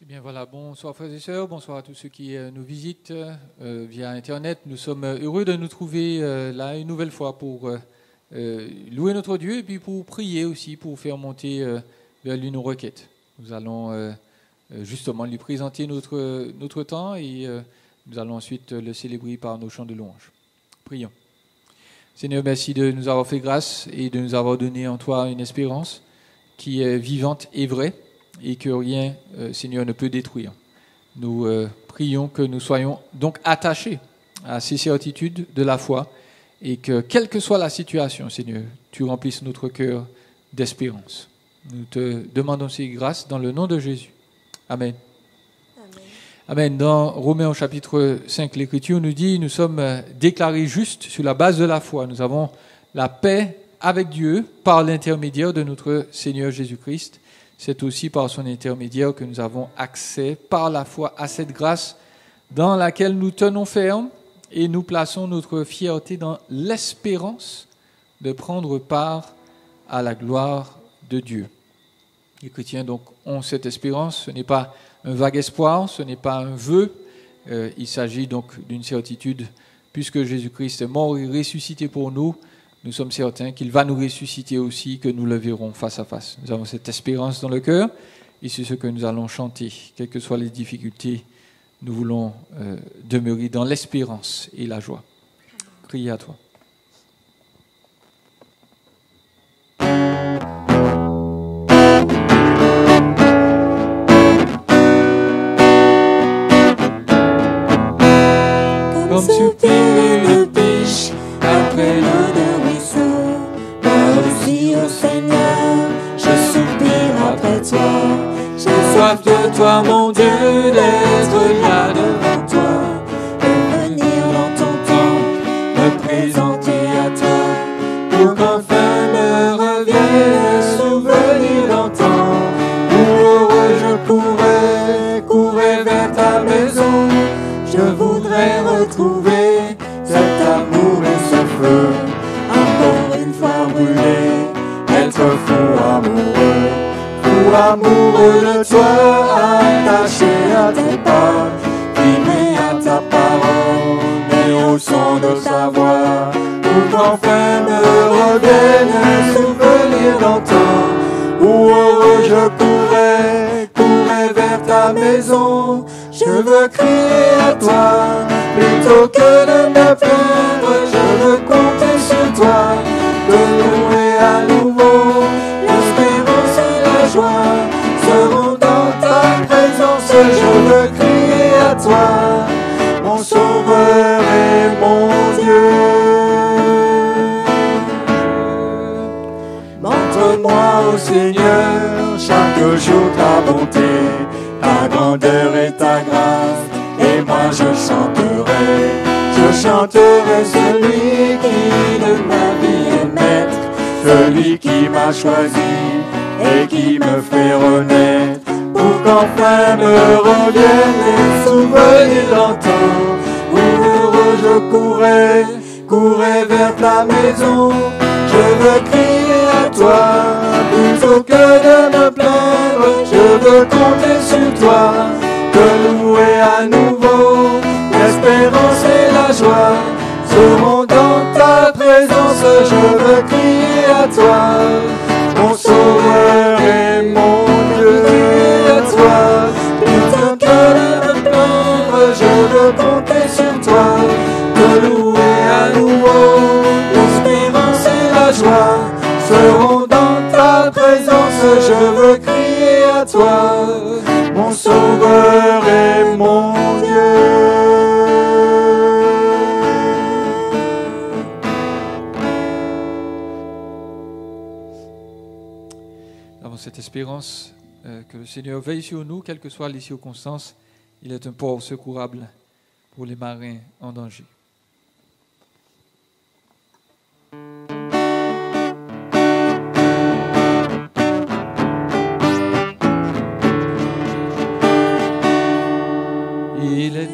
Bien voilà, bonsoir frères et sœurs, bonsoir à tous ceux qui nous visitent via Internet. Nous sommes heureux de nous trouver là une nouvelle fois pour louer notre Dieu et puis pour prier aussi, pour faire monter vers lui nos requêtes. Nous allons justement lui présenter notre temps et nous allons ensuite le célébrer par nos chants de louange. Prions. Seigneur, merci de nous avoir fait grâce et de nous avoir donné en toi une espérance qui est vivante et vraie, et que rien, Seigneur, ne peut détruire. Nous prions que nous soyons donc attachés à ces certitudes de la foi et que, quelle que soit la situation, Seigneur, tu remplisses notre cœur d'espérance. Nous te demandons ces grâces dans le nom de Jésus. Amen. Amen. Amen. Dans Romains au chapitre 5, l'Écriture nous dit « Nous sommes déclarés justes sur la base de la foi. Nous avons la paix avec Dieu par l'intermédiaire de notre Seigneur Jésus-Christ. » C'est aussi par son intermédiaire que nous avons accès par la foi à cette grâce dans laquelle nous tenons ferme et nous plaçons notre fierté dans l'espérance de prendre part à la gloire de Dieu. Les chrétiens donc ont cette espérance, ce n'est pas un vague espoir, ce n'est pas un vœu, il s'agit donc d'une certitude, puisque Jésus-Christ est mort et ressuscité pour nous. Nous sommes certains qu'il va nous ressusciter aussi, que nous le verrons face à face. Nous avons cette espérance dans le cœur et c'est ce que nous allons chanter. Quelles que soient les difficultés, nous voulons demeurer dans l'espérance et la joie. Criez à toi. Comme soupire le biche après l'eau de ruisseau, moi aussi, ô Seigneur, je soupire après toi. J'ai soif de toi, mon Dieu, d'être là devant toi, de venir dans ton temple, me présenter à toi, pour qu'enfin me revienne le souvenir d'antan, où heureux je courais vers ta maison. Je voudrais retrouver cet amour et ce feu, encore une fois brûlé, être fou amoureux de toi, attaché à tes pas, vibrer à ta parole et au son de ta voix, pour qu'enfin me revienne un souvenir d'antan, où heureux je courais vers ta maison. Je veux crier à toi, plutôt que de me plaindre, je veux compter sur toi, de louer à nouveau, l'espérance et la joie seront dans ta présence. Je veux crier à toi, mon sauveur et mon Dieu. Montre-moi, ô Seigneur, chaque jour ta bonté, ta grandeur et ta grâce, et moi je chanterai celui qui de ma vie est maître, celui qui m'a choisi et qui me fait renaître, pour qu'enfin me revienne les souvenirs d'antan, où heureux je courais vers ta maison. Je veux crier à toi, plutôt que de me plaindre, je veux compter sur toi, te louer à nouveau, l'espérance et la joie seront dans ta présence. Je veux crier à toi, mon sauveur et mon Dieu. Crier à toi, plutôt que de me plaindre, je veux compter sur toi, te louer à nouveau, l'espérance et la joie seront dans ta présence. Je veux crier à toi, mon sauveur et mon Dieu. Nous avons cette espérance que le Seigneur veille sur nous, quelles que soient les circonstances. Il est un port secourable pour les marins en danger. Il est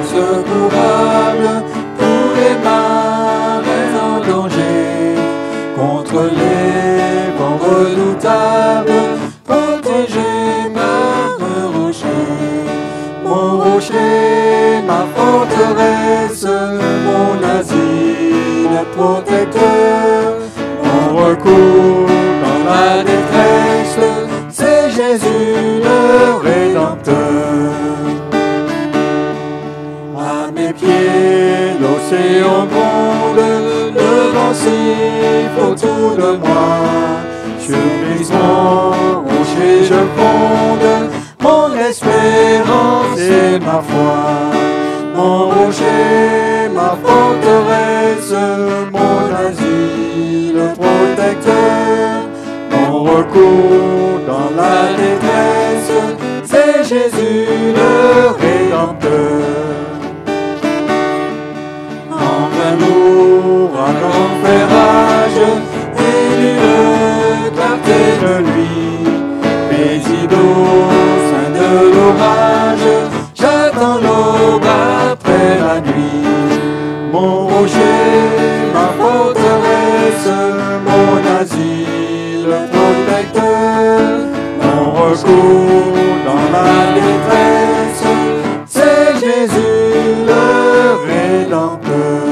secourable pour les marins en danger, contre les vents redoutables, protégé par un Jésus le Rédempteur. À mes pieds, l'océan gronde, le vent siffle autour de moi. Sur les grands rochers je fonde, mon espérance et ma foi. Mon rocher, ma forteresse, mon asile protecteur, mon recours dans la détresse, c'est Jésus le Rédempteur. En plein ouragan fait rage, et d'une clarté de nuit, paisible au sein de l'orage, j'attends l'aube après la nuit. Mon rocher, ma forteresse, mon asile protecteur, mon recours dans la détresse, c'est Jésus le Rédempteur.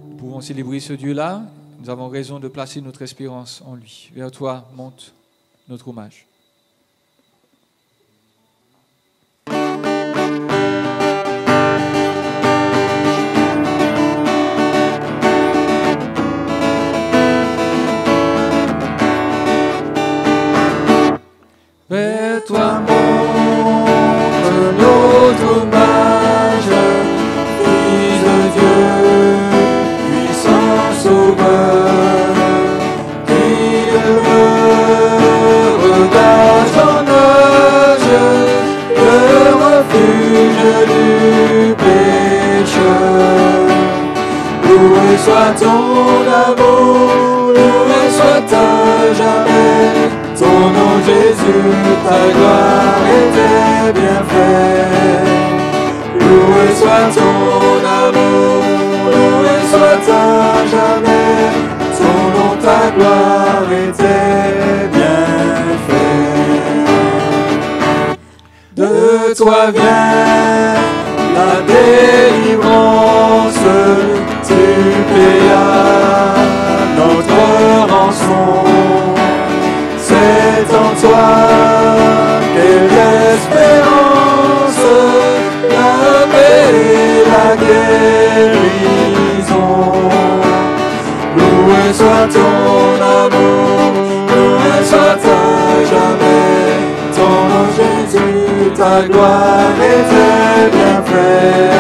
Nous pouvons célébrer ce Dieu-là. Nous avons raison de placer notre espérance en lui. Vers toi monte notre hommage. Vers toi monte notre hommage, Fils de Dieu, puissant Sauveur, qui demeure d'âge en âge, le refuge du pécheur. Loué soit ton amour, loué soit à jamais, ton nom Jésus, ta gloire et tes bienfaits. Loué soit ton amour, loué soit à jamais, ton nom, ta gloire et tes bienfaits. De toi vient la délivrance, tu payas notre rançon. C'est en toi qu'est l'espérance, la paix et la guérison. Loué soit ton amour, loué soit à jamais, ton nom Jésus, ta gloire et tes bienfaits.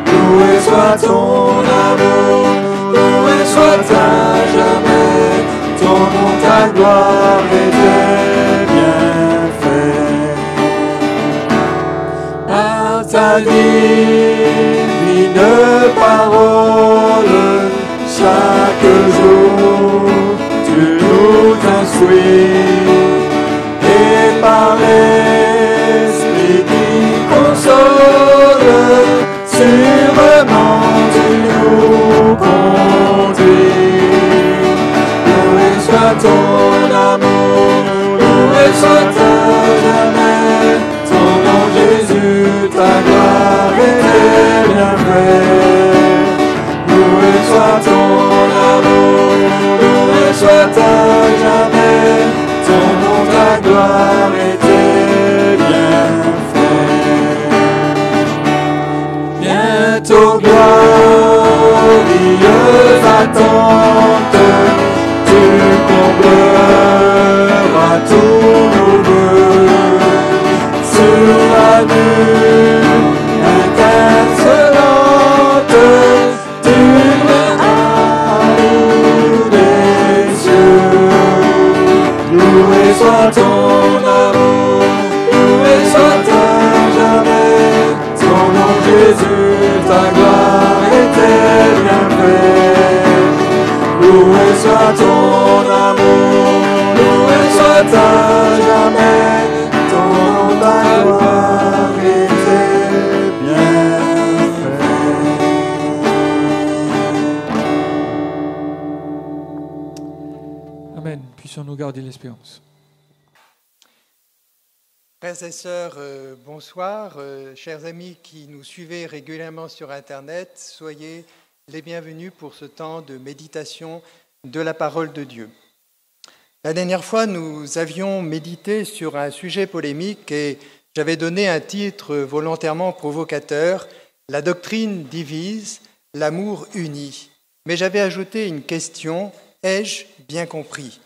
Loué soit ton amour, loué soit à jamais, ton nom, ta gloire et tes bienfaits. Par ta divine parole, chaque jour tu nous instruis, et par l'Esprit qui console, sûrement tu nous conduis. Loué soit ton amour, loué soit à jamais, ton nom Jésus, ta gloire et tes bienfaits. Loué soit ton amour, loué soit à jamais, ton nom, ta gloire et tes bienfaits. Bientôt glorieuse attente, tu combleras tous nos vœux sur la nue étincelante d'une amour des cieux. Loué soit ton amour, loué soit à jamais, ton nom Jésus, ta gloire et tes bienfaits. Loué soit ton amour, loué soit à jamais, ton nom, ta gloire et tes bienfaits. Amen. Puissions-nous garder l'espérance. Frères et sœurs, bonsoir. Chers amis qui nous suivez régulièrement sur Internet, soyez les bienvenus pour ce temps de méditation de la parole de Dieu. La dernière fois, nous avions médité sur un sujet polémique et j'avais donné un titre volontairement provocateur, « La doctrine divise, l'amour unit ». Mais j'avais ajouté une question, « Ai-je bien compris ?»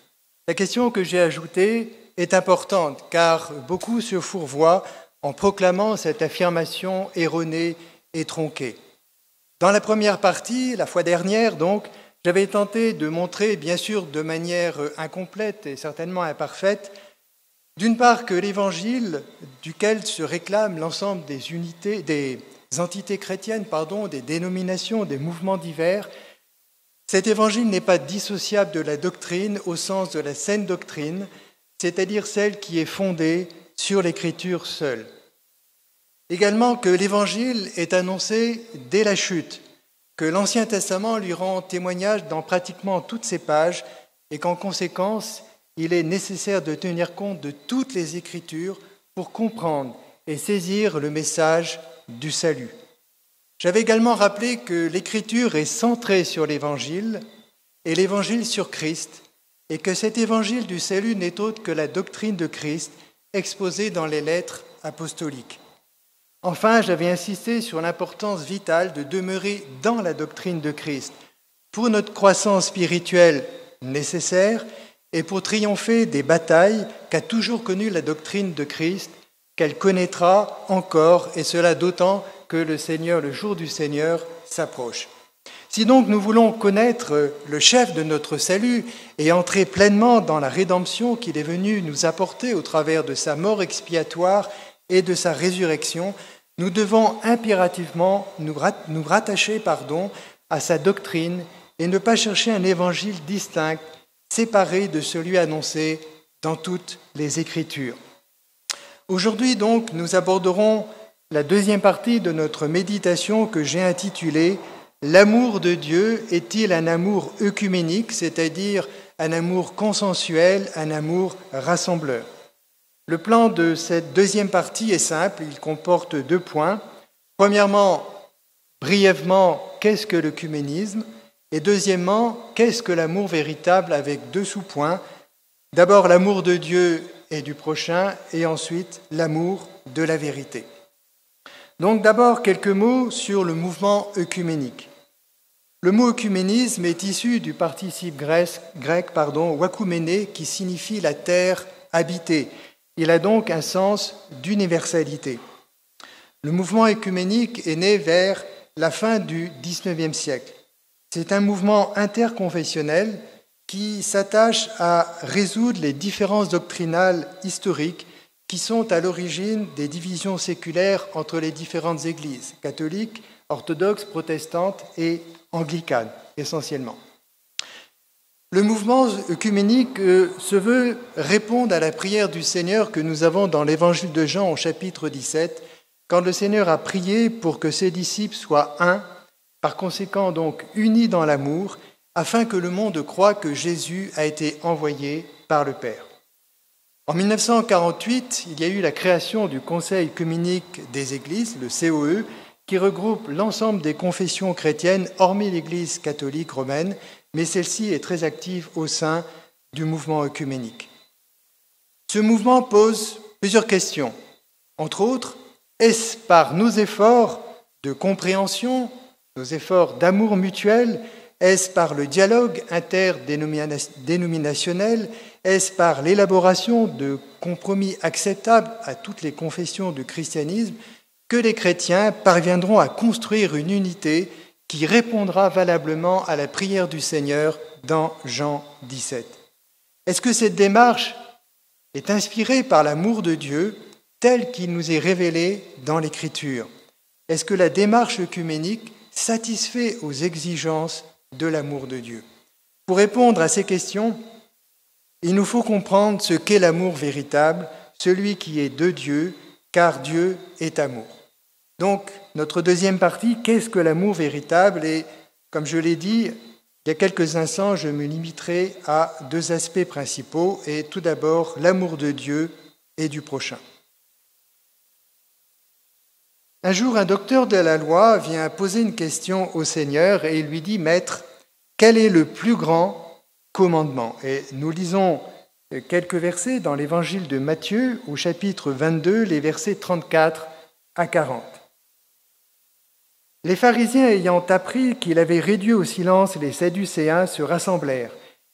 La question que j'ai ajoutée est importante car beaucoup se fourvoient en proclamant cette affirmation erronée et tronquée. Dans la première partie, la fois dernière donc, j'avais tenté de montrer, bien sûr de manière incomplète et certainement imparfaite, d'une part que l'évangile duquel se réclament l'ensemble des entités chrétiennes, des dénominations, des mouvements divers, cet évangile n'est pas dissociable de la doctrine au sens de la saine doctrine, c'est-à-dire celle qui est fondée sur l'écriture seule. Également que l'évangile est annoncé dès la chute, que l'Ancien Testament lui rend témoignage dans pratiquement toutes ses pages et qu'en conséquence, il est nécessaire de tenir compte de toutes les Écritures pour comprendre et saisir le message du salut. J'avais également rappelé que l'Écriture est centrée sur l'Évangile et l'Évangile sur Christ et que cet Évangile du salut n'est autre que la doctrine de Christ exposée dans les lettres apostoliques. Enfin, j'avais insisté sur l'importance vitale de demeurer dans la doctrine de Christ pour notre croissance spirituelle nécessaire et pour triompher des batailles qu'a toujours connues la doctrine de Christ, qu'elle connaîtra encore, et cela d'autant que le jour du Seigneur s'approche. Si donc nous voulons connaître le chef de notre salut et entrer pleinement dans la rédemption qu'il est venu nous apporter au travers de sa mort expiatoire et de sa résurrection, nous devons impérativement nous rattacher à sa doctrine et ne pas chercher un évangile distinct, séparé de celui annoncé dans toutes les Écritures. Aujourd'hui donc, nous aborderons la deuxième partie de notre méditation que j'ai intitulée « L'amour de Dieu est-il un amour œcuménique, c'est-à-dire un amour consensuel, un amour rassembleur ?» Le plan de cette deuxième partie est simple, il comporte 2 points. Premièrement, brièvement, qu'est-ce que l'œcuménisme ? Et deuxièmement, qu'est-ce que l'amour véritable avec 2 sous-points ? D'abord, l'amour de Dieu et du prochain, et ensuite, l'amour de la vérité. Donc d'abord, quelques mots sur le mouvement œcuménique. Le mot œcuménisme est issu du participe grec, wakuméné, qui signifie la terre habitée. Il a donc un sens d'universalité. Le mouvement œcuménique est né vers la fin du XIXe siècle. C'est un mouvement interconfessionnel qui s'attache à résoudre les différences doctrinales historiques qui sont à l'origine des divisions séculaires entre les différentes églises, catholiques, orthodoxes, protestantes et anglicanes, essentiellement. Le mouvement œcuménique se veut répondre à la prière du Seigneur que nous avons dans l'Évangile de Jean au chapitre 17, quand le Seigneur a prié pour que ses disciples soient un, par conséquent donc unis dans l'amour, afin que le monde croie que Jésus a été envoyé par le Père. En 1948, il y a eu la création du Conseil œcuménique des Églises, le COE, qui regroupe l'ensemble des confessions chrétiennes, hormis l'Église catholique romaine, mais celle-ci est très active au sein du mouvement œcuménique. Ce mouvement pose plusieurs questions. Entre autres, est-ce par nos efforts de compréhension, nos efforts d'amour mutuel, est-ce par le dialogue interdénominationnel, est-ce par l'élaboration de compromis acceptables à toutes les confessions du christianisme que les chrétiens parviendront à construire une unité qui répondra valablement à la prière du Seigneur dans Jean 17. Est-ce que cette démarche est inspirée par l'amour de Dieu tel qu'il nous est révélé dans l'Écriture ? Est-ce que la démarche œcuménique satisfait aux exigences de l'amour de Dieu ? Pour répondre à ces questions, il nous faut comprendre ce qu'est l'amour véritable, celui qui est de Dieu, car Dieu est amour. Donc, notre deuxième partie, qu'est-ce que l'amour véritable ? Et comme je l'ai dit, il y a quelques instants, je me limiterai à 2 aspects principaux, et tout d'abord, l'amour de Dieu et du prochain. Un jour, un docteur de la loi vient poser une question au Seigneur et il lui dit « Maître, quel est le plus grand commandement ?» Et nous lisons quelques versets dans l'évangile de Matthieu, au chapitre 22, les versets 34 à 40. Les pharisiens ayant appris qu'il avait réduit au silence les Sadducéens se rassemblèrent,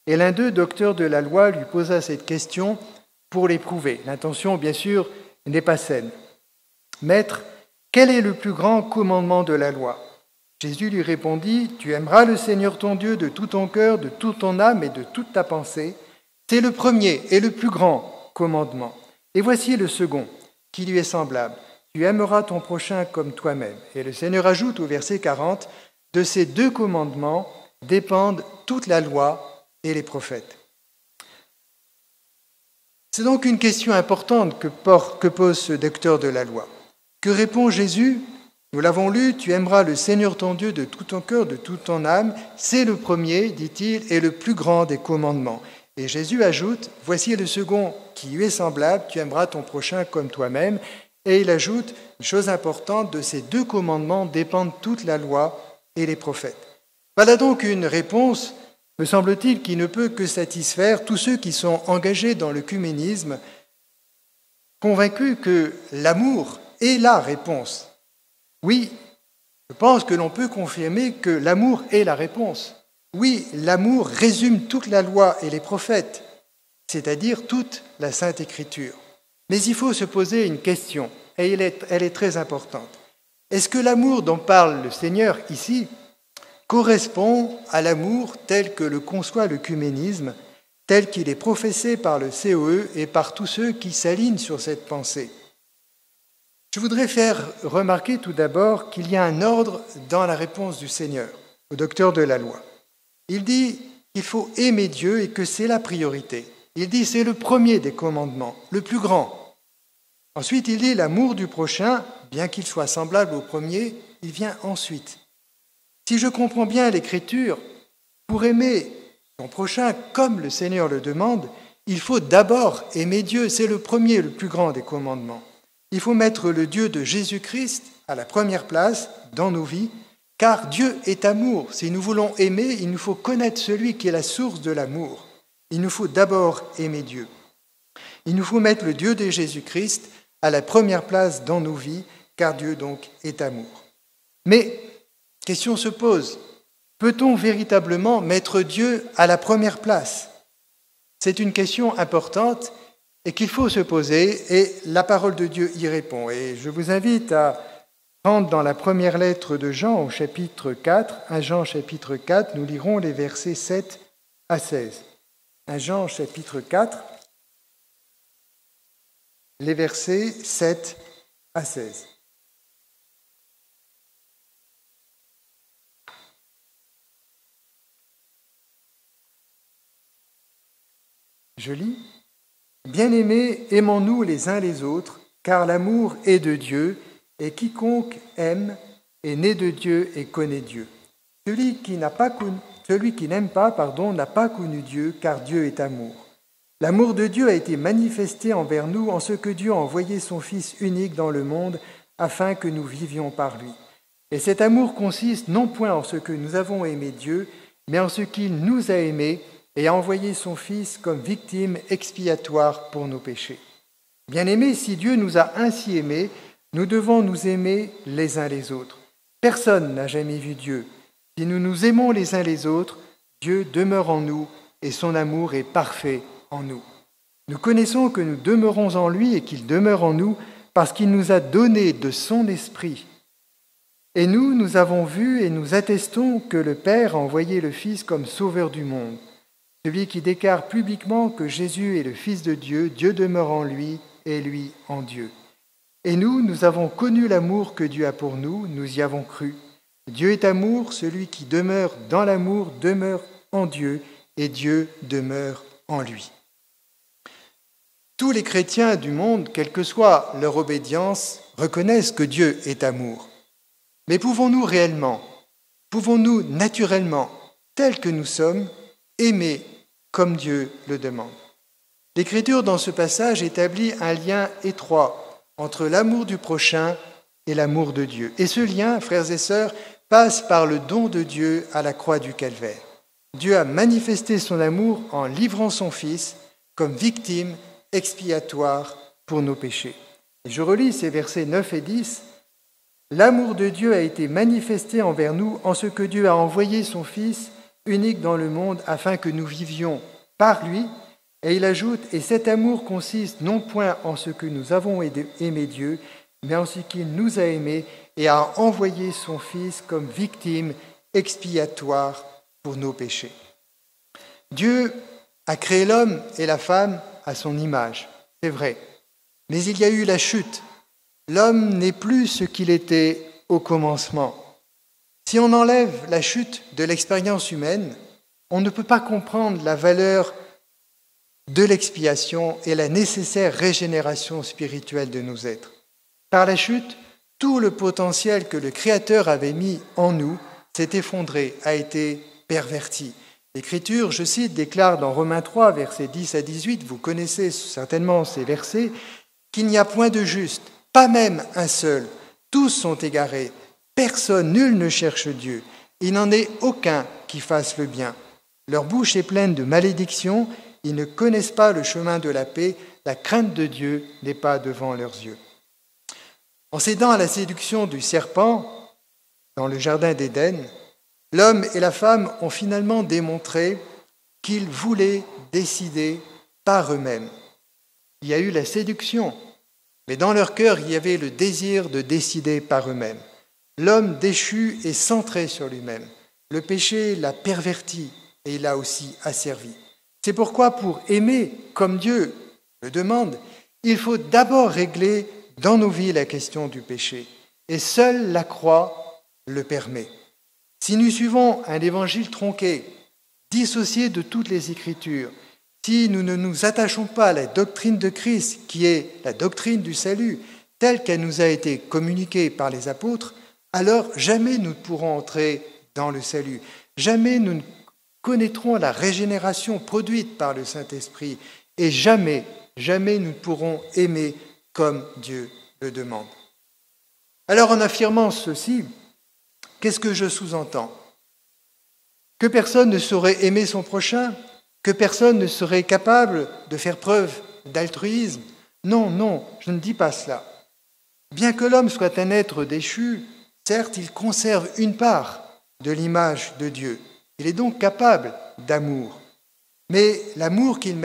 et l'un d'eux, docteur de la loi, lui posa cette question pour l'éprouver. L'intention, bien sûr, n'est pas saine. « Maître, quel est le plus grand commandement de la loi ?» Jésus lui répondit, « Tu aimeras le Seigneur ton Dieu de tout ton cœur, de toute ton âme et de toute ta pensée. C'est le premier et le plus grand commandement. Et voici le second, qui lui est semblable. Tu aimeras ton prochain comme toi-même. » Et le Seigneur ajoute au verset 40, « De ces deux commandements dépendent toute la loi et les prophètes. » C'est donc une question importante que pose ce docteur de la loi. Que répond Jésus ? Nous l'avons lu, « Tu aimeras le Seigneur ton Dieu de tout ton cœur, de toute ton âme. C'est le premier, dit-il, et le plus grand des commandements. » Et Jésus ajoute, « Voici le second qui lui est semblable, tu aimeras ton prochain comme toi-même. » Et il ajoute, une chose importante, de ces deux commandements dépendent toute la loi et les prophètes. Voilà donc une réponse, me semble-t-il, qui ne peut que satisfaire tous ceux qui sont engagés dans l'œcuménisme, convaincus que l'amour est la réponse. Oui, je pense que l'on peut confirmer que l'amour est la réponse. Oui, l'amour résume toute la loi et les prophètes, c'est-à-dire toute la Sainte Écriture. Mais il faut se poser une question, et elle est très importante. Est-ce que l'amour dont parle le Seigneur ici correspond à l'amour tel que le conçoit l'œcuménisme, tel qu'il est professé par le COE et par tous ceux qui s'alignent sur cette pensée? Je voudrais faire remarquer tout d'abord qu'il y a un ordre dans la réponse du Seigneur, au docteur de la loi. Il dit qu'il faut aimer Dieu et que c'est la priorité. Il dit c'est le premier des commandements, le plus grand. Ensuite, il dit l'amour du prochain, bien qu'il soit semblable au premier, il vient ensuite. Si je comprends bien l'Écriture, pour aimer son prochain comme le Seigneur le demande, il faut d'abord aimer Dieu, c'est le premier, le plus grand des commandements. Il faut mettre le Dieu de Jésus-Christ à la première place dans nos vies, car Dieu est amour. Si nous voulons aimer, il nous faut connaître celui qui est la source de l'amour. Il nous faut d'abord aimer Dieu. Il nous faut mettre le Dieu de Jésus-Christ à la première place dans nos vies, car Dieu donc est amour. Mais, question se pose, peut-on véritablement mettre Dieu à la première place ? C'est une question importante et qu'il faut se poser, et la parole de Dieu y répond. Et je vous invite à prendre dans la première lettre de Jean au chapitre 4, 1 Jean chapitre 4, nous lirons les versets 7 à 16. 1 Jean chapitre 4, les versets 7 à 16. Je lis. « Bien-aimés, aimons-nous les uns les autres, car l'amour est de Dieu, et quiconque aime est né de Dieu et connaît Dieu. Celui qui n'aime pas, n'a pas connu Dieu, car Dieu est amour. L'amour de Dieu a été manifesté envers nous en ce que Dieu a envoyé son Fils unique dans le monde, afin que nous vivions par lui. Et cet amour consiste non point en ce que nous avons aimé Dieu, mais en ce qu'il nous a aimés, et a envoyé son Fils comme victime expiatoire pour nos péchés. Bien-aimés, si Dieu nous a ainsi aimés, nous devons nous aimer les uns les autres. Personne n'a jamais vu Dieu. Si nous nous aimons les uns les autres, Dieu demeure en nous et son amour est parfait en nous. Nous connaissons que nous demeurons en lui et qu'il demeure en nous parce qu'il nous a donné de son esprit. Et nous avons vu et nous attestons que le Père a envoyé le Fils comme sauveur du monde. Celui qui déclare publiquement que Jésus est le Fils de Dieu, Dieu demeure en lui et lui en Dieu. Et nous avons connu l'amour que Dieu a pour nous, nous y avons cru. Dieu est amour, celui qui demeure dans l'amour demeure en Dieu et Dieu demeure en lui. Tous les chrétiens du monde, quelle que soit leur obédience, reconnaissent que Dieu est amour. Mais pouvons-nous réellement, pouvons-nous naturellement, tels que nous sommes, aimer comme Dieu le demande? L'Écriture, dans ce passage, établit un lien étroit entre l'amour du prochain et l'amour de Dieu. Et ce lien, frères et sœurs, passe par le don de Dieu à la croix du Calvaire. Dieu a manifesté son amour en livrant son Fils comme victime expiatoire pour nos péchés. Et je relis ces versets 9 et 10. « L'amour de Dieu a été manifesté envers nous en ce que Dieu a envoyé son Fils unique dans le monde afin que nous vivions par lui. » Et il ajoute « Et cet amour consiste non point en ce que nous avons aimé Dieu, mais en ce qu'il nous a aimés et a envoyé son Fils comme victime expiatoire pour nos péchés. » Dieu a créé l'homme et la femme à son image, c'est vrai. Mais il y a eu la chute. L'homme n'est plus ce qu'il était au commencement. Si on enlève la chute de l'expérience humaine, on ne peut pas comprendre la valeur de l'expiation et la nécessaire régénération spirituelle de nos êtres. Par la chute, tout le potentiel que le Créateur avait mis en nous s'est effondré, a été perverti. L'Écriture, je cite, déclare dans Romains 3, versets 10 à 18, vous connaissez certainement ces versets, qu'il n'y a point de juste, pas même un seul. Tous sont égarés. Personne, nul ne cherche Dieu. Il n'en est aucun qui fasse le bien. Leur bouche est pleine de malédictions. Ils ne connaissent pas le chemin de la paix. La crainte de Dieu n'est pas devant leurs yeux. En cédant à la séduction du serpent dans le jardin d'Éden, l'homme et la femme ont finalement démontré qu'ils voulaient décider par eux-mêmes. Il y a eu la séduction, mais dans leur cœur, il y avait le désir de décider par eux-mêmes. L'homme déchu est centré sur lui-même. Le péché l'a perverti et il l'a aussi asservi. C'est pourquoi pour aimer comme Dieu le demande, il faut d'abord régler dans nos vies la question du péché. Et seule la croix le permet. Si nous suivons un évangile tronqué, dissocié de toutes les Écritures, si nous ne nous attachons pas à la doctrine de Christ, qui est la doctrine du salut, telle qu'elle nous a été communiquée par les apôtres, alors jamais nous ne pourrons entrer dans le salut. Jamais nous ne connaîtrons la régénération produite par le Saint-Esprit. Et jamais nous ne pourrons aimer comme Dieu le demande. Alors en affirmant ceci, qu'est-ce que je sous-entends? Que personne ne saurait aimer son prochain? Que personne ne serait capable de faire preuve d'altruisme? Non, je ne dis pas cela. Bien que l'homme soit un être déchu, certes, il conserve une part de l'image de Dieu. Il est donc capable d'amour. Mais l'amour qu'il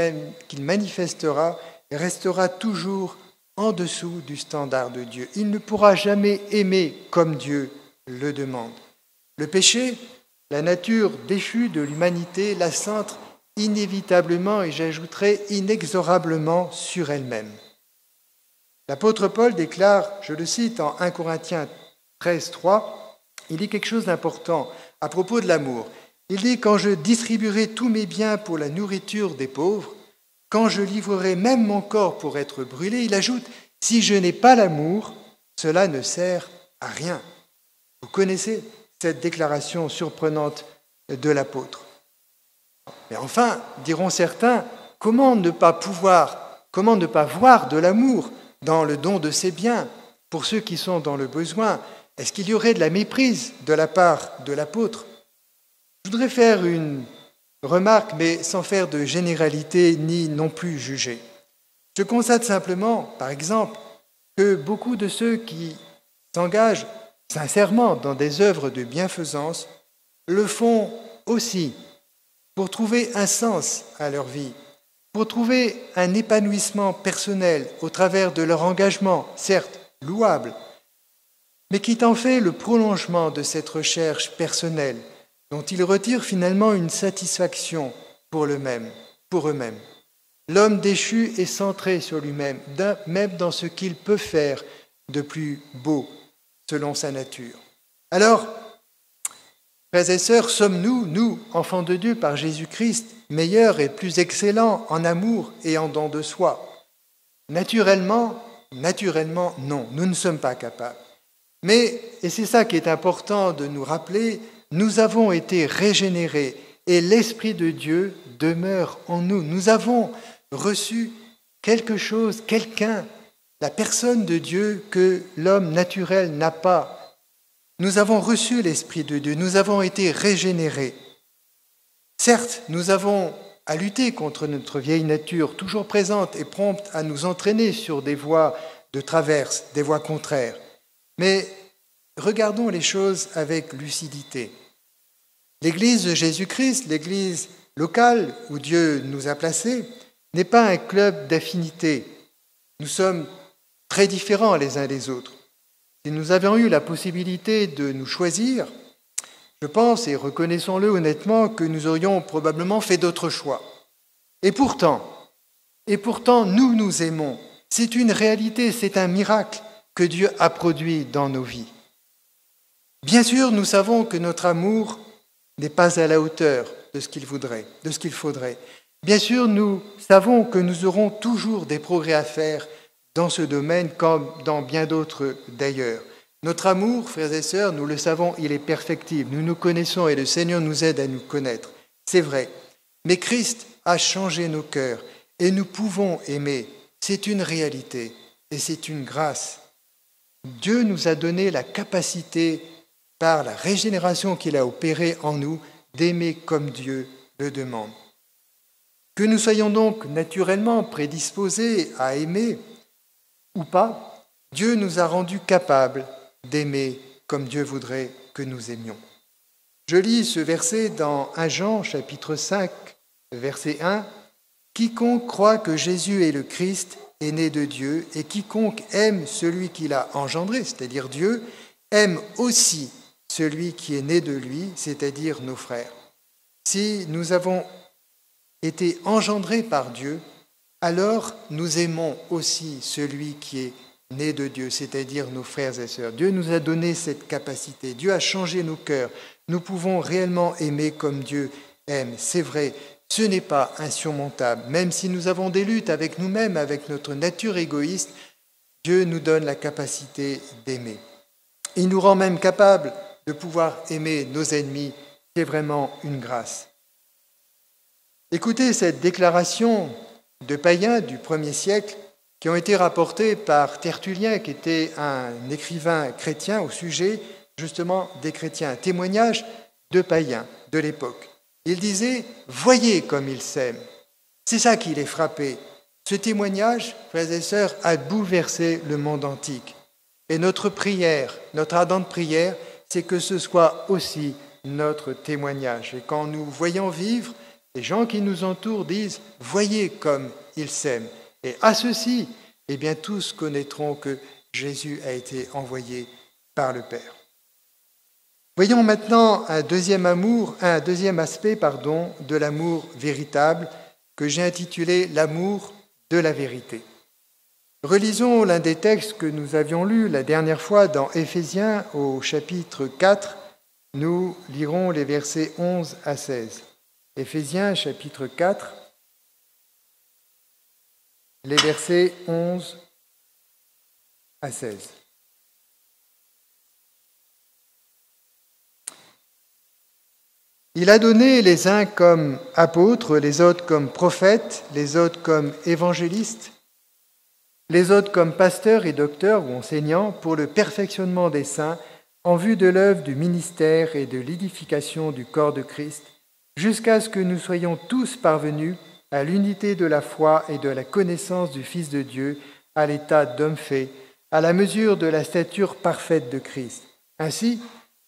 manifestera restera toujours en dessous du standard de Dieu. Il ne pourra jamais aimer comme Dieu le demande. Le péché, la nature déchue de l'humanité, la centre inévitablement, et j'ajouterai inexorablement, sur elle-même. L'apôtre Paul déclare, je le cite en 1 Corinthiens 13, 3, il dit quelque chose d'important à propos de l'amour. Il dit « Quand je distribuerai tous mes biens pour la nourriture des pauvres, quand je livrerai même mon corps pour être brûlé, il ajoute « Si je n'ai pas l'amour, cela ne sert à rien. » Vous connaissez cette déclaration surprenante de l'apôtre. Mais enfin, diront certains, comment ne pas voir de l'amour dans le don de ses biens pour ceux qui sont dans le besoin? Est-ce qu'il y aurait de la méprise de la part de l'apôtre? Je voudrais faire une remarque, mais sans faire de généralité ni non plus juger. Je constate simplement, par exemple, que beaucoup de ceux qui s'engagent sincèrement dans des œuvres de bienfaisance le font aussi pour trouver un sens à leur vie, pour trouver un épanouissement personnel au travers de leur engagement, certes louable, mais qui en fait le prolongement de cette recherche personnelle, dont ils retirent finalement une satisfaction pour eux-mêmes. L'homme déchu est centré sur lui-même, même dans ce qu'il peut faire de plus beau, selon sa nature. Alors, frères et sœurs, sommes-nous, nous, enfants de Dieu par Jésus-Christ, meilleurs et plus excellents en amour et en don de soi? Naturellement, non, nous ne sommes pas capables. Mais, et c'est ça qui est important de nous rappeler, nous avons été régénérés et l'Esprit de Dieu demeure en nous. Nous avons reçu quelque chose, quelqu'un, la personne de Dieu que l'homme naturel n'a pas. Nous avons reçu l'Esprit de Dieu, nous avons été régénérés. Certes, nous avons à lutter contre notre vieille nature, toujours présente et prompte à nous entraîner sur des voies de traverse, des voies contraires. Mais regardons les choses avec lucidité. L'Église de Jésus-Christ, l'Église locale où Dieu nous a placés, n'est pas un club d'affinité. Nous sommes très différents les uns des autres. Si nous avions eu la possibilité de nous choisir, je pense, et reconnaissons-le honnêtement, que nous aurions probablement fait d'autres choix. Et pourtant, nous nous aimons. C'est une réalité, c'est un miracle que Dieu a produit dans nos vies. Bien sûr, nous savons que notre amour n'est pas à la hauteur de ce qu'il faudrait. Bien sûr, nous savons que nous aurons toujours des progrès à faire dans ce domaine comme dans bien d'autres d'ailleurs. Notre amour, frères et sœurs, nous le savons, il est perfectible. Nous nous connaissons et le Seigneur nous aide à nous connaître. C'est vrai. Mais Christ a changé nos cœurs et nous pouvons aimer. C'est une réalité et c'est une grâce. Dieu nous a donné la capacité, par la régénération qu'il a opérée en nous, d'aimer comme Dieu le demande. Que nous soyons donc naturellement prédisposés à aimer ou pas, Dieu nous a rendus capables d'aimer comme Dieu voudrait que nous aimions. Je lis ce verset dans 1 Jean, chapitre 5, verset 1. « Quiconque croit que Jésus est le Christ est né de Dieu, et quiconque aime celui qui l'a engendré, c'est-à-dire Dieu, aime aussi celui qui est né de lui, c'est-à-dire nos frères. » Si nous avons été engendrés par Dieu, alors nous aimons aussi celui qui est né de Dieu, c'est-à-dire nos frères et sœurs. Dieu nous a donné cette capacité. Dieu a changé nos cœurs. Nous pouvons réellement aimer comme Dieu aime. C'est vrai, ce n'est pas insurmontable. Même si nous avons des luttes avec nous-mêmes, avec notre nature égoïste, Dieu nous donne la capacité d'aimer. Il nous rend même capables de pouvoir aimer nos ennemis. C'est vraiment une grâce. Écoutez cette déclaration de païens du 1er siècle qui ont été rapportées par Tertullien, qui était un écrivain chrétien au sujet justement des chrétiens, un témoignage de païens de l'époque. Il disait « Voyez comme ils s'aiment ». C'est ça qui les frappait. Ce témoignage, frères et sœurs, a bouleversé le monde antique. Et notre prière, notre ardente prière, c'est que ce soit aussi notre témoignage. Et quand nous voyons vivre, les gens qui nous entourent disent « Voyez comme ils s'aiment ». Et à ceci, eh bien, tous connaîtront que Jésus a été envoyé par le Père. Voyons maintenant un deuxième aspect de l'amour véritable que j'ai intitulé « L'amour de la vérité ». Relisons l'un des textes que nous avions lus la dernière fois dans Éphésiens au chapitre 4. Nous lirons les versets 11 à 16. Éphésiens chapitre 4, les versets 11 à 16. Il a donné les uns comme apôtres, les autres comme prophètes, les autres comme évangélistes, les autres comme pasteurs et docteurs ou enseignants pour le perfectionnement des saints en vue de l'œuvre du ministère et de l'édification du corps de Christ, jusqu'à ce que nous soyons tous parvenus à l'unité de la foi et de la connaissance du Fils de Dieu, à l'état d'homme fait, à la mesure de la stature parfaite de Christ. Ainsi,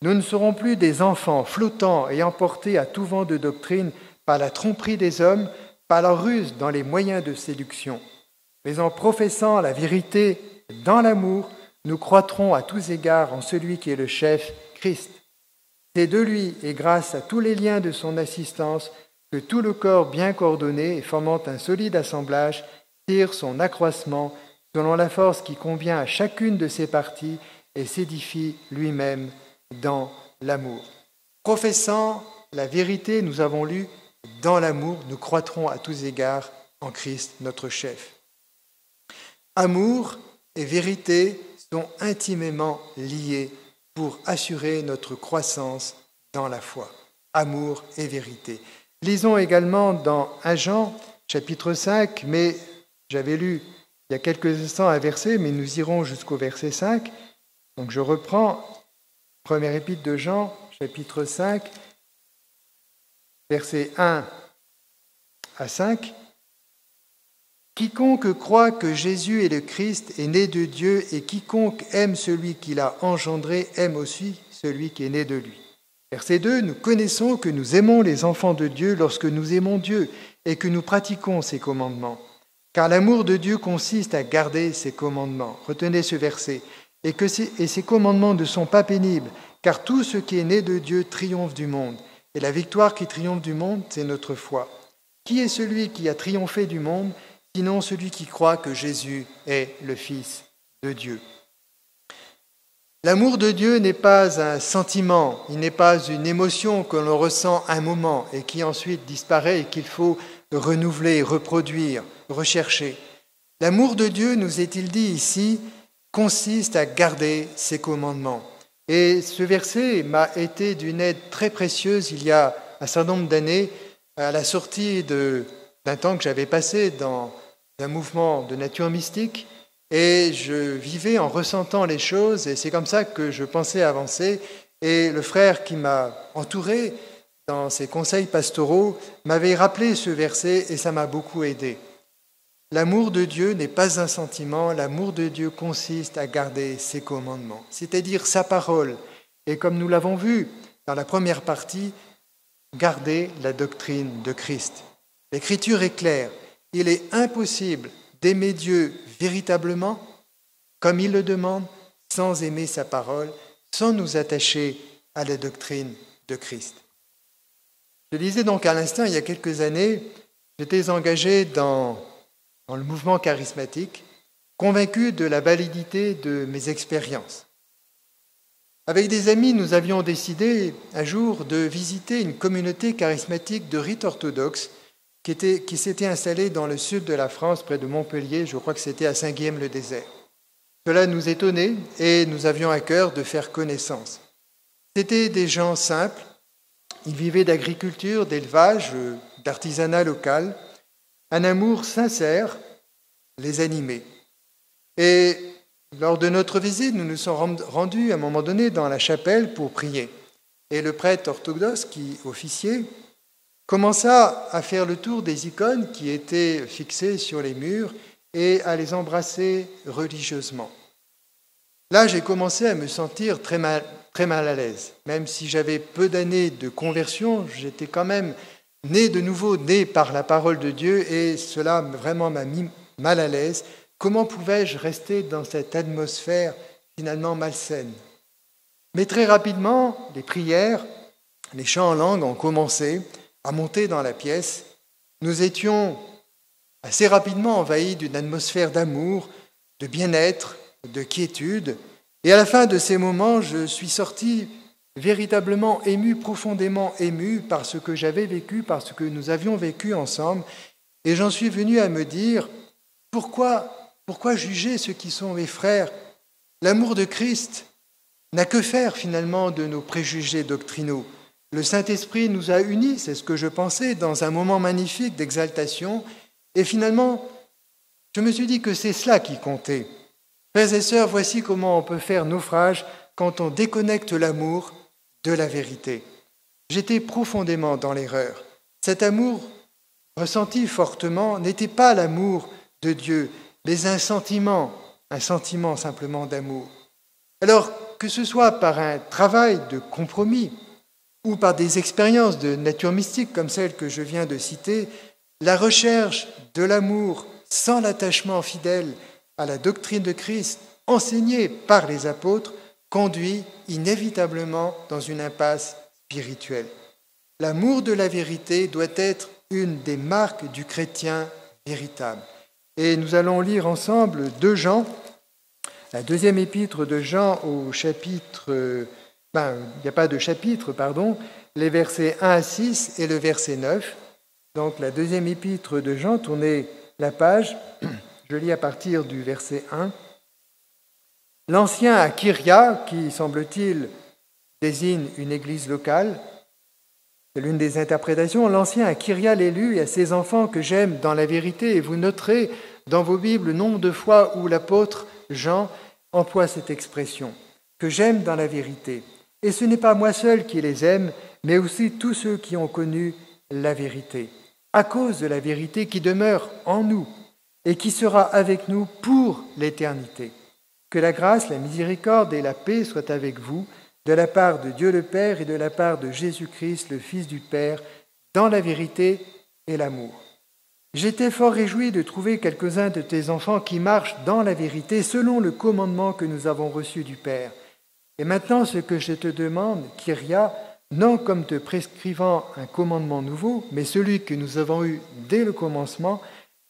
nous ne serons plus des enfants flottants et emportés à tout vent de doctrine par la tromperie des hommes, par leur ruse dans les moyens de séduction. Mais en professant la vérité dans l'amour, nous croîtrons à tous égards en celui qui est le chef, Christ. C'est de lui et grâce à tous les liens de son assistance que tout le corps bien coordonné et formant un solide assemblage tire son accroissement selon la force qui convient à chacune de ses parties et s'édifie lui-même dans l'amour. Professant la vérité, nous avons lu, dans l'amour, nous croîtrons à tous égards en Christ, notre chef. Amour et vérité sont intimement liés pour assurer notre croissance dans la foi. Amour et vérité. Lisons également dans 1 Jean, chapitre 5, mais j'avais lu il y a quelques instants un verset, mais nous irons jusqu'au verset 5. Donc je reprends, première épître de Jean, chapitre 5, versets 1 à 5. Quiconque croit que Jésus est le Christ est né de Dieu, et quiconque aime celui qui l'a engendré aime aussi celui qui est né de lui. Verset 2, nous connaissons que nous aimons les enfants de Dieu lorsque nous aimons Dieu et que nous pratiquons ses commandements. Car l'amour de Dieu consiste à garder ses commandements. Retenez ce verset. Et ses commandements ne sont pas pénibles, car tout ce qui est né de Dieu triomphe du monde. Et la victoire qui triomphe du monde, c'est notre foi. Qui est celui qui a triomphé du monde, sinon celui qui croit que Jésus est le Fils de Dieu? L'amour de Dieu n'est pas un sentiment, il n'est pas une émotion que l'on ressent un moment et qui ensuite disparaît et qu'il faut renouveler, reproduire, rechercher. L'amour de Dieu, nous est-il dit ici, consiste à garder ses commandements. Et ce verset m'a été d'une aide très précieuse il y a un certain nombre d'années, à la sortie d'un temps que j'avais passé dans un mouvement de nature mystique, et je vivais en ressentant les choses, et c'est comme ça que je pensais avancer. Et le frère qui m'a entouré dans ses conseils pastoraux m'avait rappelé ce verset, et ça m'a beaucoup aidé. L'amour de Dieu n'est pas un sentiment, l'amour de Dieu consiste à garder ses commandements, c'est-à-dire sa parole. Et comme nous l'avons vu dans la première partie, garder la doctrine de Christ. L'Écriture est claire, il est impossible d'aimer Dieu véritablement, comme il le demande, sans aimer sa parole, sans nous attacher à la doctrine de Christ. Je disais donc à l'instant, il y a quelques années, j'étais engagé dans le mouvement charismatique, convaincu de la validité de mes expériences. Avec des amis, nous avions décidé un jour de visiter une communauté charismatique de rite orthodoxe qui s'était installée dans le sud de la France, près de Montpellier, je crois que c'était à Saint-Guilhem-le-Désert. Cela nous étonnait et nous avions à cœur de faire connaissance. C'étaient des gens simples, ils vivaient d'agriculture, d'élevage, d'artisanat local, un amour sincère les animait. Et lors de notre visite, nous nous sommes rendus à un moment donné dans la chapelle pour prier. Et le prêtre orthodoxe qui officiait commença à faire le tour des icônes qui étaient fixées sur les murs et à les embrasser religieusement. Là, j'ai commencé à me sentir très mal à l'aise. Même si j'avais peu d'années de conversion, j'étais quand même né par la parole de Dieu, et cela vraiment m'a mis mal à l'aise. Comment pouvais-je rester dans cette atmosphère finalement malsaine? Mais très rapidement, les prières, les chants en langue ont commencé à monter dans la pièce. Nous étions assez rapidement envahis d'une atmosphère d'amour, de bien-être, de quiétude. Et à la fin de ces moments, je suis sorti véritablement ému, profondément ému par ce que j'avais vécu, par ce que nous avions vécu ensemble. Et j'en suis venu à me dire, pourquoi juger ceux qui sont mes frères? L'amour de Christ n'a que faire finalement de nos préjugés doctrinaux. Le Saint-Esprit nous a unis, c'est ce que je pensais, dans un moment magnifique d'exaltation. Et finalement, je me suis dit que c'est cela qui comptait. Frères et sœurs, voici comment on peut faire naufrage quand on déconnecte l'amour de la vérité. J'étais profondément dans l'erreur. Cet amour, ressenti fortement, n'était pas l'amour de Dieu, mais un sentiment simplement d'amour. Alors, que ce soit par un travail de compromis ou par des expériences de nature mystique comme celle que je viens de citer, la recherche de l'amour sans l'attachement fidèle à la doctrine de Christ enseignée par les apôtres conduit inévitablement dans une impasse spirituelle. L'amour de la vérité doit être une des marques du chrétien véritable. Et nous allons lire ensemble 2 Jean, la deuxième épître de Jean au chapitre, il n'y a pas de chapitre, les versets 1 à 6 et le verset 9. Donc la deuxième épître de Jean, tournez la page, je lis à partir du verset 1. L'ancien à Kyria, qui semble-t-il désigne une église locale, c'est l'une des interprétations, l'ancien à Kyria l'élu et à ses enfants que j'aime dans la vérité, et vous noterez dans vos Bibles le nombre de fois où l'apôtre Jean emploie cette expression, que j'aime dans la vérité. Et ce n'est pas moi seul qui les aime, mais aussi tous ceux qui ont connu la vérité, à cause de la vérité qui demeure en nous et qui sera avec nous pour l'éternité. Que la grâce, la miséricorde et la paix soient avec vous, de la part de Dieu le Père et de la part de Jésus-Christ, le Fils du Père, dans la vérité et l'amour. J'étais fort réjoui de trouver quelques-uns de tes enfants qui marchent dans la vérité selon le commandement que nous avons reçu du Père. Et maintenant, ce que je te demande, Kyria, non comme te prescrivant un commandement nouveau, mais celui que nous avons eu dès le commencement,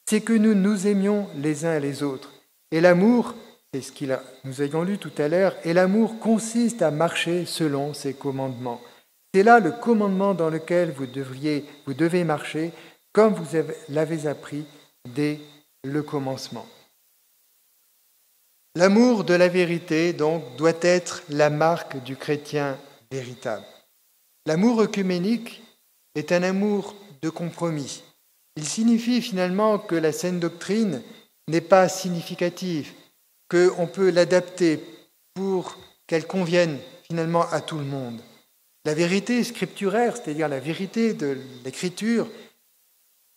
c'est que nous nous aimions les uns les autres. Et l'amour, c'est ce que nous avions lu tout à l'heure, et l'amour consiste à marcher selon ses commandements. C'est là le commandement dans lequel vous devez marcher, comme vous l'avez appris dès le commencement. L'amour de la vérité, donc, doit être la marque du chrétien véritable. L'amour œcuménique est un amour de compromis. Il signifie finalement que la saine doctrine n'est pas significative, qu'on peut l'adapter pour qu'elle convienne finalement à tout le monde. La vérité scripturaire, c'est-à-dire la vérité de l'Écriture,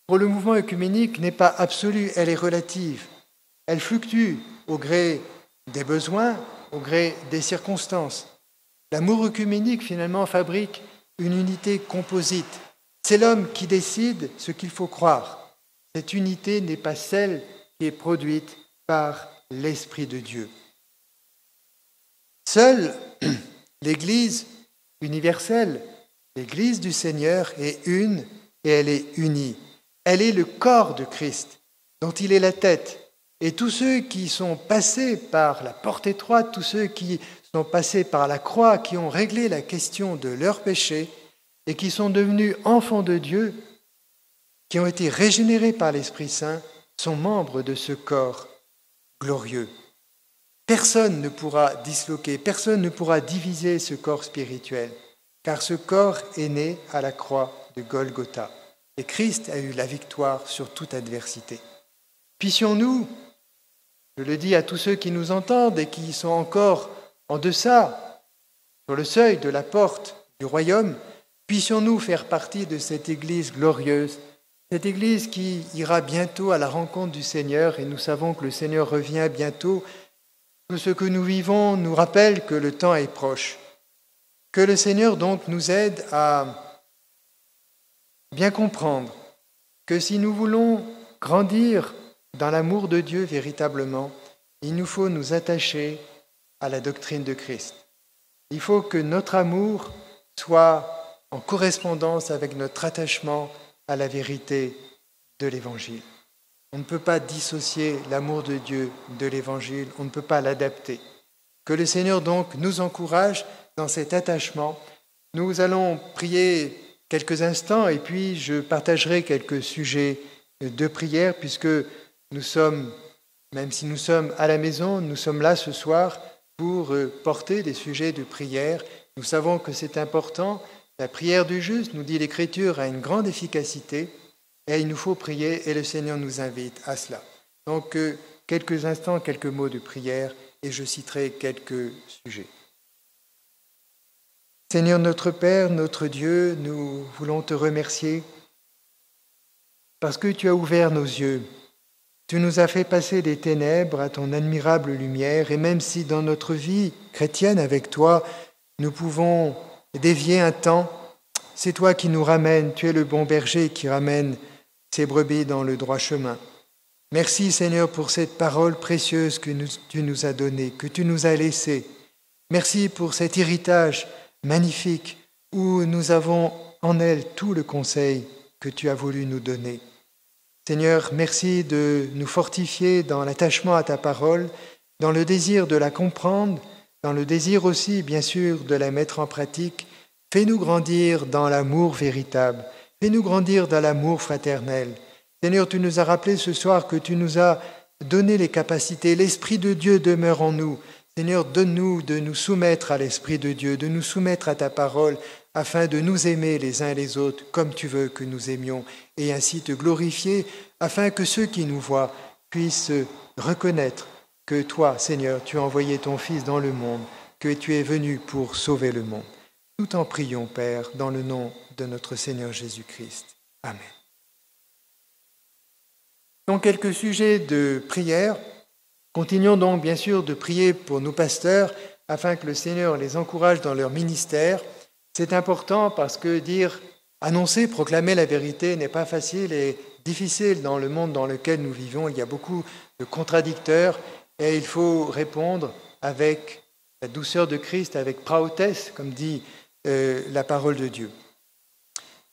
pour le mouvement œcuménique n'est pas absolue, elle est relative. Elle fluctue au gré des besoins, au gré des circonstances. L'amour œcuménique, finalement, fabrique une unité composite. C'est l'homme qui décide ce qu'il faut croire. Cette unité n'est pas celle qui est produite par l'Esprit de Dieu. Seule l'Église universelle, l'Église du Seigneur est une et elle est unie. Elle est le corps de Christ, dont il est la tête. Et tous ceux qui sont passés par la porte étroite, tous ceux qui sont passés par la croix, qui ont réglé la question de leur péché et qui sont devenus enfants de Dieu, qui ont été régénérés par l'Esprit Saint, sont membres de ce corps glorieux. Personne ne pourra disloquer, personne ne pourra diviser ce corps spirituel, car ce corps est né à la croix de Golgotha. Et Christ a eu la victoire sur toute adversité. Puissions-nous, je le dis à tous ceux qui nous entendent et qui sont encore en deçà, sur le seuil de la porte du royaume, puissions-nous faire partie de cette Église glorieuse, cette Église qui ira bientôt à la rencontre du Seigneur, et nous savons que le Seigneur revient bientôt. Tout ce que nous vivons nous rappelle que le temps est proche. Que le Seigneur donc nous aide à bien comprendre que si nous voulons grandir dans l'amour de Dieu véritablement, il nous faut nous attacher à la doctrine de Christ. Il faut que notre amour soit en correspondance avec notre attachement à la vérité de l'Évangile. On ne peut pas dissocier l'amour de Dieu de l'Évangile, on ne peut pas l'adapter. Que le Seigneur donc nous encourage dans cet attachement. Nous allons prier quelques instants et puis je partagerai quelques sujets de prière puisque nous sommes, même si nous sommes à la maison, nous sommes là ce soir pour porter des sujets de prière. Nous savons que c'est important. La prière du juste, nous dit l'Écriture, a une grande efficacité et il nous faut prier et le Seigneur nous invite à cela. Donc, quelques instants, quelques mots de prière et je citerai quelques sujets. Seigneur notre Père, notre Dieu, nous voulons te remercier parce que tu as ouvert nos yeux. Tu nous as fait passer des ténèbres à ton admirable lumière et même si dans notre vie chrétienne avec toi, nous pouvons dévier un temps, c'est toi qui nous ramènes, tu es le bon berger qui ramène ses brebis dans le droit chemin. Merci Seigneur pour cette parole précieuse que tu nous as donnée, que tu nous as laissée. Merci pour cet héritage magnifique où nous avons en elle tout le conseil que tu as voulu nous donner. Seigneur, merci de nous fortifier dans l'attachement à ta parole, dans le désir de la comprendre, dans le désir aussi, bien sûr, de la mettre en pratique. Fais-nous grandir dans l'amour véritable. Fais-nous grandir dans l'amour fraternel. Seigneur, tu nous as rappelé ce soir que tu nous as donné les capacités. L'Esprit de Dieu demeure en nous. Seigneur, donne-nous de nous soumettre à l'Esprit de Dieu, de nous soumettre à ta parole, afin de nous aimer les uns les autres comme tu veux que nous aimions, et ainsi te glorifier, afin que ceux qui nous voient puissent reconnaître que toi, Seigneur, tu as envoyé ton Fils dans le monde, que tu es venu pour sauver le monde. Nous t'en prions, Père, dans le nom de notre Seigneur Jésus-Christ. Amen. Donc, quelques sujets de prière. Continuons donc, bien sûr, de prier pour nos pasteurs afin que le Seigneur les encourage dans leur ministère. C'est important parce que annoncer, proclamer la vérité n'est pas facile et difficile dans le monde dans lequel nous vivons. Il y a beaucoup de contradicteurs et il faut répondre avec la douceur de Christ, avec praotès, comme dit la parole de Dieu.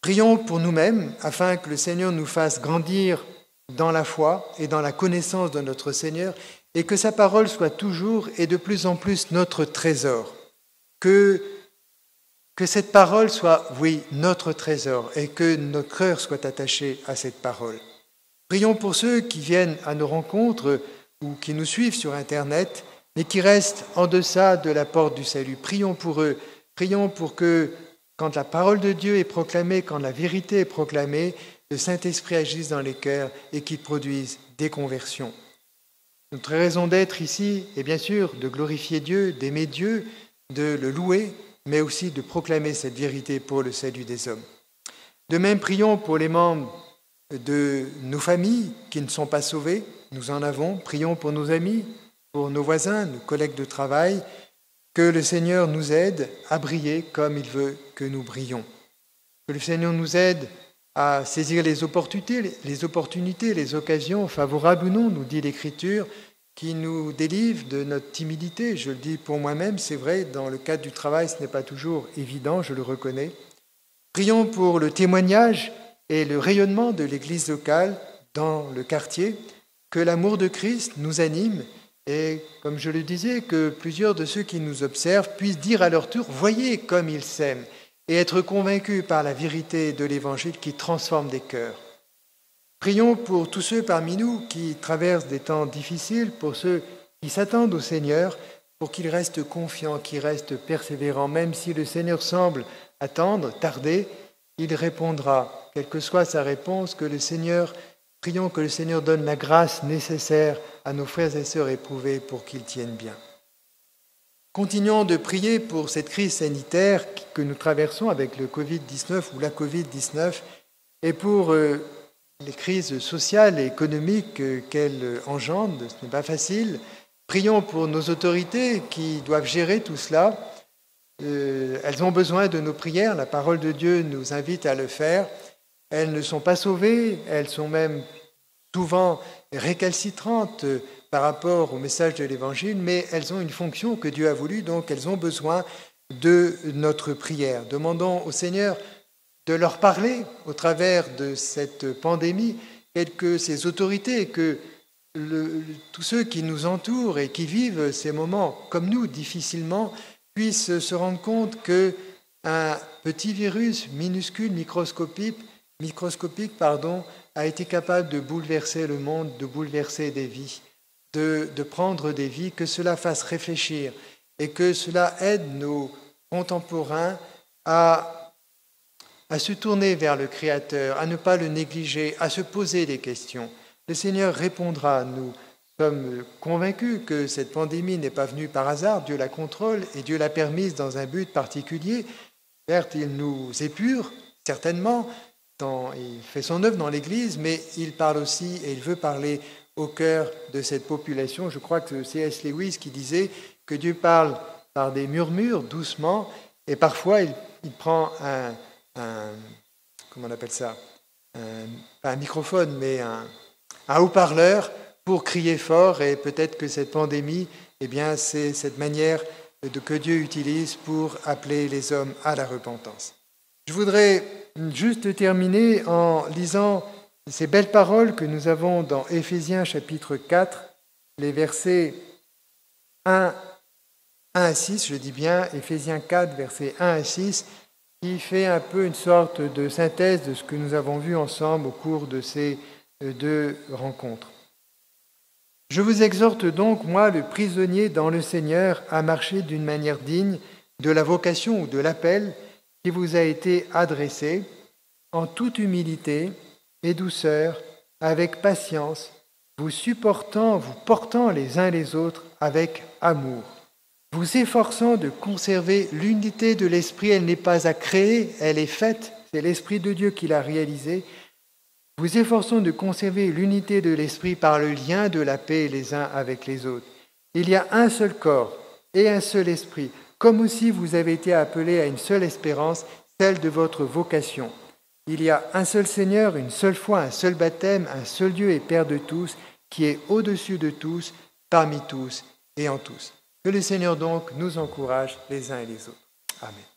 Prions pour nous-mêmes afin que le Seigneur nous fasse grandir dans la foi et dans la connaissance de notre Seigneur et que sa parole soit toujours et de plus en plus notre trésor. Que cette parole soit, oui, notre trésor et que notre cœur soit attaché à cette parole. Prions pour ceux qui viennent à nos rencontres ou qui nous suivent sur Internet, mais qui restent en deçà de la porte du salut. Prions pour eux. Prions pour que, quand la parole de Dieu est proclamée, quand la vérité est proclamée, le Saint-Esprit agisse dans les cœurs et qu'il produise des conversions. Notre raison d'être ici est bien sûr de glorifier Dieu, d'aimer Dieu, de le louer, mais aussi de proclamer cette vérité pour le salut des hommes. De même, prions pour les membres de nos familles qui ne sont pas sauvés. Nous en avons. Prions pour nos amis, pour nos voisins, nos collègues de travail, que le Seigneur nous aide à briller comme il veut que nous brillons. Que le Seigneur nous aide à saisir les opportunités, les occasions, favorables ou non, nous dit l'Écriture, qui nous délivre de notre timidité. Je le dis pour moi-même, c'est vrai, dans le cadre du travail, ce n'est pas toujours évident, je le reconnais. Prions pour le témoignage et le rayonnement de l'Église locale dans le quartier, que l'amour de Christ nous anime et, comme je le disais, que plusieurs de ceux qui nous observent puissent dire à leur tour « Voyez comme il s'aime » et être convaincus par la vérité de l'Évangile qui transforme des cœurs. Prions pour tous ceux parmi nous qui traversent des temps difficiles, pour ceux qui s'attendent au Seigneur, pour qu'ils restent confiants, qu'ils restent persévérants. Même si le Seigneur semble attendre, tarder, il répondra. Quelle que soit sa réponse, prions que le Seigneur donne la grâce nécessaire à nos frères et sœurs éprouvés pour qu'ils tiennent bien. Continuons de prier pour cette crise sanitaire que nous traversons avec le Covid-19 ou la Covid-19 et pour les crises sociales et économiques qu'elle engendre. Ce n'est pas facile. Prions pour nos autorités qui doivent gérer tout cela. Elles ont besoin de nos prières. La parole de Dieu nous invite à le faire. Elles ne sont pas sauvées. Elles sont même souvent récalcitrantes par rapport au message de l'Évangile, mais elles ont une fonction que Dieu a voulu, donc elles ont besoin de notre prière. Demandons au Seigneur de leur parler au travers de cette pandémie, que ces autorités, que tous ceux qui nous entourent et qui vivent ces moments comme nous difficilement puissent se rendre compte qu'un petit virus minuscule, microscopique, a été capable de bouleverser le monde, de bouleverser des vies, de prendre des vies, que cela fasse réfléchir et que cela aide nos contemporains à se tourner vers le Créateur, à ne pas le négliger, à se poser des questions. Le Seigneur répondra. Nous sommes convaincus que cette pandémie n'est pas venue par hasard. Dieu la contrôle et Dieu l'a permise dans un but particulier. Certes, il nous épure, certainement, il fait son œuvre dans l'Église, mais il parle aussi et il veut parler au cœur de cette population. Je crois que c'est C.S. Lewis qui disait que Dieu parle par des murmures, doucement, et parfois il prend comment on appelle ça, pas un microphone, mais un haut-parleur pour crier fort, et peut-être que cette pandémie, c'est cette manière que Dieu utilise pour appeler les hommes à la repentance. Je voudrais juste terminer en lisant ces belles paroles que nous avons dans Éphésiens chapitre 4, les versets 1 à 6, je dis bien Éphésiens 4, versets 1 à 6, qui fait un peu une sorte de synthèse de ce que nous avons vu ensemble au cours de ces 2 rencontres. « Je vous exhorte donc, moi, le prisonnier dans le Seigneur, à marcher d'une manière digne de la vocation ou de l'appel qui vous a été adressé, en toute humilité et douceur, avec patience, vous supportant, vous portant les uns les autres avec amour, vous efforçant de conserver l'unité de l'Esprit. Elle n'est pas à créer, elle est faite, c'est l'Esprit de Dieu qui l'a réalisée. Vous efforçant de conserver l'unité de l'Esprit par le lien de la paix les uns avec les autres. Il y a un seul corps et un seul esprit, comme aussi vous avez été appelés à une seule espérance, celle de votre vocation. Il y a un seul Seigneur, une seule foi, un seul baptême, un seul Dieu et Père de tous, qui est au-dessus de tous, parmi tous et en tous. Que le Seigneur donc nous encourage les uns et les autres. Amen.